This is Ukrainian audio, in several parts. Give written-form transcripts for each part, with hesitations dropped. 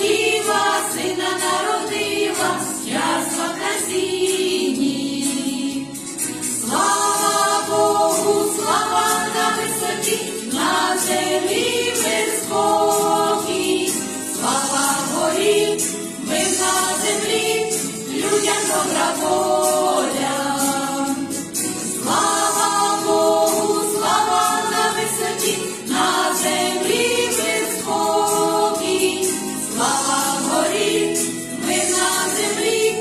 діва, сина народила, ясла красині. Слава Богу, слава на висоті, на землі мир спокій. Слава горі, мир на землі, людям добра воля. Слава Богу, слава на висоті, на землі мир спокій. Слава горі, мир на землі,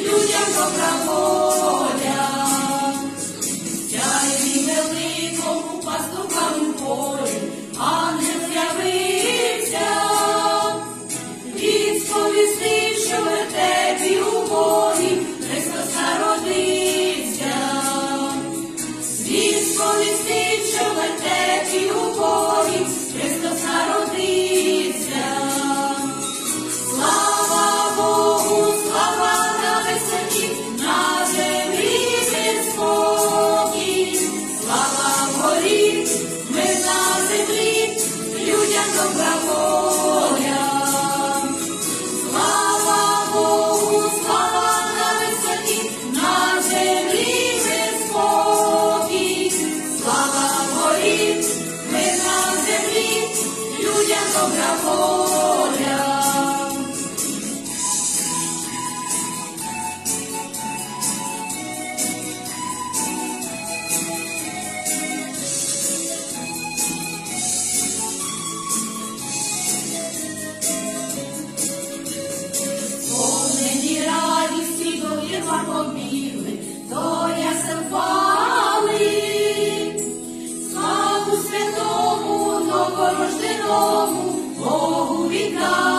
людям добра воля. Сяєві великому пастухам полі, ангел з'явився, відповістив, що в вертепі у полі Христос народився. Відповістив, що в вертепі у полі Христос народився. Слава Богу, слава на висоті, на землі мир спокій. Слава горі, мир на землі, людям добра воля. Слава Богу, слава на висоті, на землі мир спокій. Слава горі, мир на землі, людям добра воля. Сповнені радісті до Єва побігли, до ясел впали. Славу святому, новорожденому Богу віддали.